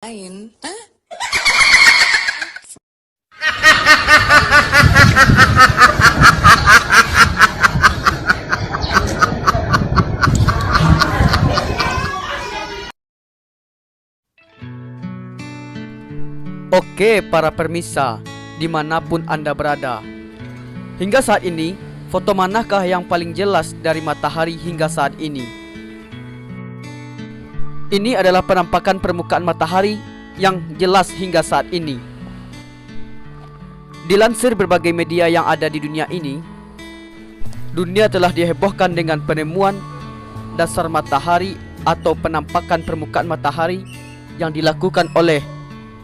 lain. Hah? Oke para permisa, dimanapun Anda berada. Hingga saat ini, foto manakah yang paling jelas dari matahari hingga saat ini? Ini adalah penampakan permukaan matahari yang jelas hingga saat ini. Dilansir berbagai media yang ada di dunia ini, dunia telah dihebohkan dengan penemuan dasar matahari atau penampakan permukaan matahari yang dilakukan oleh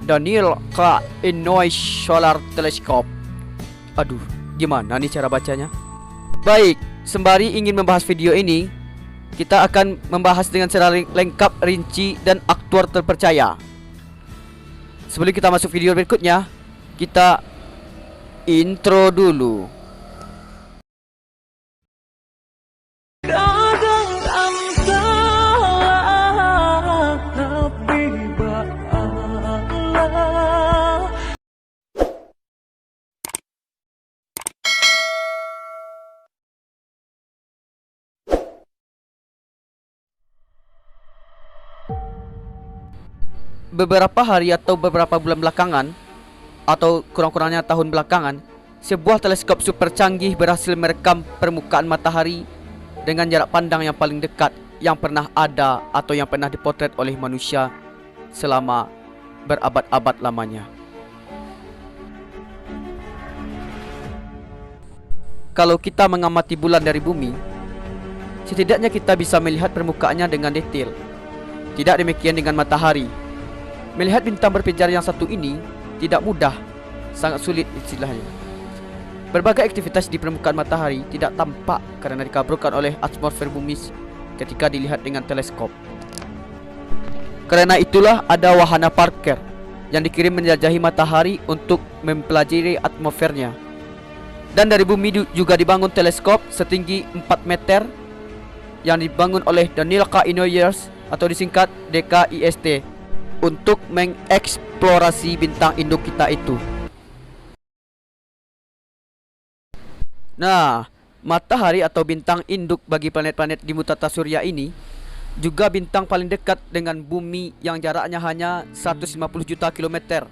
Daniel K. Inouye Solar Telescope. Aduh, gimana nih cara bacanya? Baik, sembari ingin membahas video ini, kita akan membahas dengan secara lengkap, rinci, dan aktuar terpercaya. Sebelum kita masuk video berikutnya, kita intro dulu. Beberapa hari atau beberapa bulan belakangan, atau kurang-kurangnya tahun belakangan, sebuah teleskop super canggih berhasil merekam permukaan matahari dengan jarak pandang yang paling dekat yang pernah ada atau yang pernah dipotret oleh manusia selama berabad-abad lamanya. Kalau kita mengamati bulan dari bumi, setidaknya kita bisa melihat permukaannya dengan detail. Tidak demikian dengan matahari. Melihat bintang berpijar yang satu ini tidak mudah, sangat sulit istilahnya. Berbagai aktivitas di permukaan matahari tidak tampak karena dikaburkan oleh atmosfer bumi ketika dilihat dengan teleskop. Karena itulah ada wahana Parker yang dikirim menjelajahi matahari untuk mempelajari atmosfernya. Dan dari bumi juga dibangun teleskop setinggi 4 meter yang dibangun oleh Daniel K. Inouye atau disingkat DKIST untuk mengeksplorasi bintang induk kita itu. Nah, matahari atau bintang induk bagi planet-planet di Mutata Surya ini juga bintang paling dekat dengan bumi yang jaraknya hanya 150 juta kilometer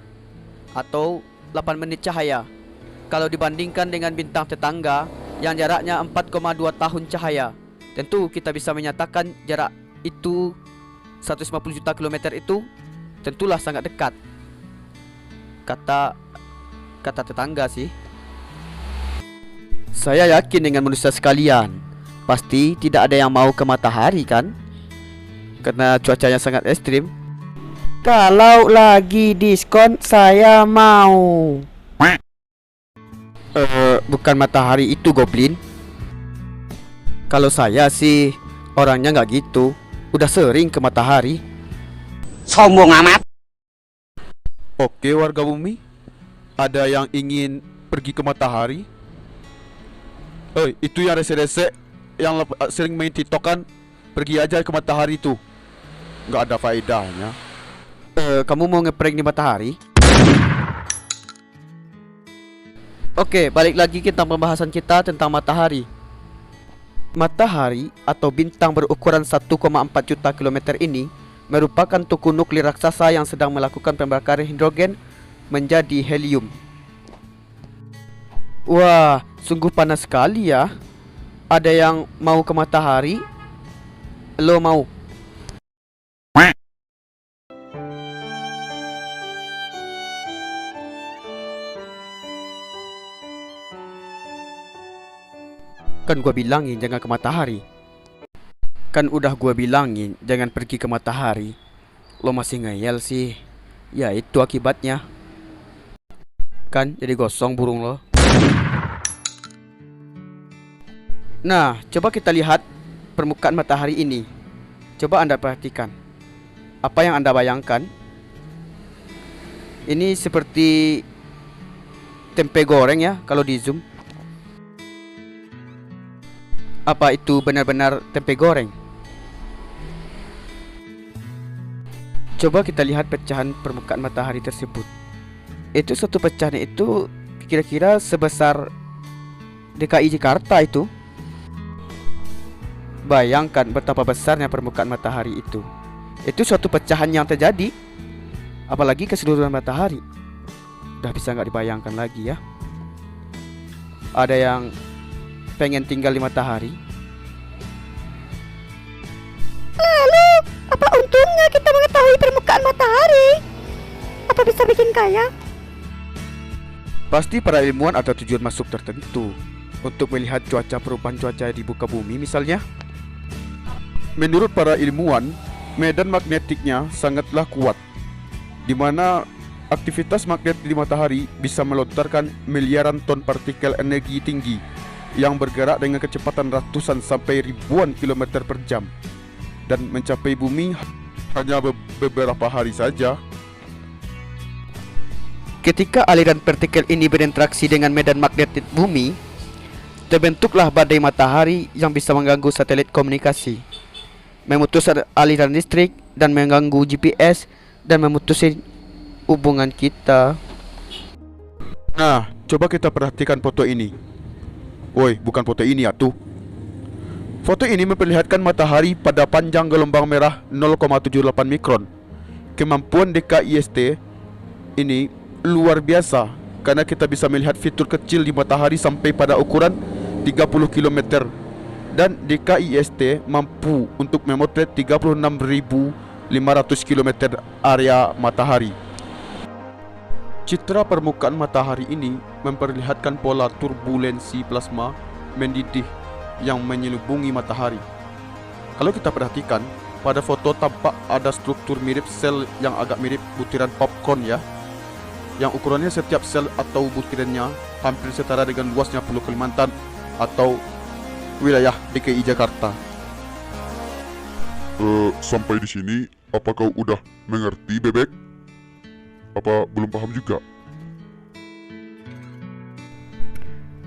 atau 8 menit cahaya. Kalau dibandingkan dengan bintang tetangga yang jaraknya 4,2 tahun cahaya, tentu kita bisa menyatakan jarak itu 150 juta kilometer itu tentulah sangat dekat. Kata tetangga sih. Saya yakin dengan manusia sekalian, pasti tidak ada yang mau ke matahari kan? Karena cuacanya sangat ekstrim. Kalau lagi diskon saya mau. Bukan matahari itu goblin. Kalau saya sih orangnya nggak gitu, udah sering ke matahari. Sombong amat. Oke warga bumi, ada yang ingin pergi ke matahari? Itu yang rese-rese yang sering main tiktokan, pergi aja ke matahari tuh, nggak ada faedahnya. Kamu mau ngeprank di matahari? Oke, balik lagi kita pembahasan kita tentang matahari. Matahari atau bintang berukuran 1,4 juta kilometer ini merupakan tuku nuklir raksasa yang sedang melakukan pembakaran hidrogen menjadi helium. Wah, sungguh panas sekali ya. Ada yang mau ke matahari? Lo mau? Kan gua bilangin jangan ke matahari. Kan udah gua bilangin jangan pergi ke matahari. Lo masih ngeyel sih. Ya itu akibatnya. Kan jadi gosong burung lo. Nah, coba kita lihat permukaan matahari ini. Coba Anda perhatikan. Apa yang Anda bayangkan? Ini seperti tempe goreng ya kalau di zoom. Apa itu benar-benar tempe goreng? Coba kita lihat pecahan permukaan matahari tersebut. Itu satu pecahan itu kira-kira sebesar DKI Jakarta itu. Bayangkan betapa besarnya permukaan matahari itu. Itu suatu pecahan yang terjadi. Apalagi keseluruhan matahari. Udah bisa nggak dibayangkan lagi ya. Ada yang pengen tinggal di matahari. Lalu, apa untungnya kita mengetahui permukaan matahari? Apa bisa bikin kaya? Pasti para ilmuwan ada tujuan masuk tertentu untuk melihat perubahan cuaca di muka bumi misalnya. Menurut para ilmuwan, medan magnetiknya sangatlah kuat, di mana aktivitas magnet di matahari bisa melontarkan miliaran ton partikel energi tinggi yang bergerak dengan kecepatan ratusan sampai ribuan kilometer per jam dan mencapai bumi hanya beberapa hari saja. Ketika aliran partikel ini berinteraksi dengan medan magnetik bumi, terbentuklah badai matahari yang bisa mengganggu satelit komunikasi, memutus aliran listrik dan mengganggu GPS dan memutus hubungan kita. Nah, coba kita perhatikan foto ini. Woi, bukan foto ini atuh. Foto ini memperlihatkan matahari pada panjang gelombang merah 0,78 mikron. Kemampuan DKIST ini luar biasa karena kita bisa melihat fitur kecil di matahari sampai pada ukuran 30 km. Dan DKIST mampu untuk memotret 36.500 km area matahari. Citra permukaan matahari ini memperlihatkan pola turbulensi plasma mendidih yang menyelubungi matahari. Kalau kita perhatikan, pada foto tampak ada struktur mirip sel yang agak mirip butiran popcorn ya, yang ukurannya setiap sel atau butirannya hampir setara dengan luasnya Pulau Kalimantan atau wilayah DKI Jakarta. Sampai di sini, apa kau udah mengerti, Bebek? Apa belum paham juga?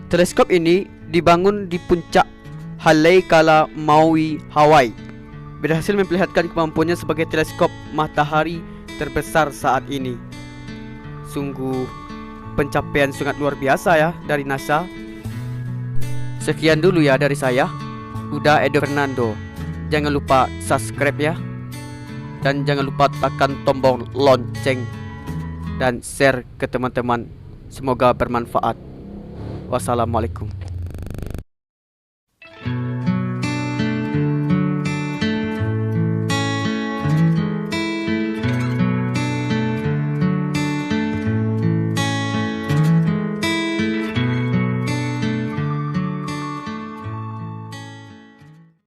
Teleskop ini dibangun di puncak Haleakala, Maui, Hawaii. Berhasil memperlihatkan kemampuannya sebagai teleskop matahari terbesar saat ini. Sungguh pencapaian sangat luar biasa ya dari NASA. Sekian dulu ya dari saya, Uda Edo Fernando. Jangan lupa subscribe ya. Dan jangan lupa tekan tombol lonceng dan share ke teman-teman. Semoga bermanfaat. Wassalamualaikum.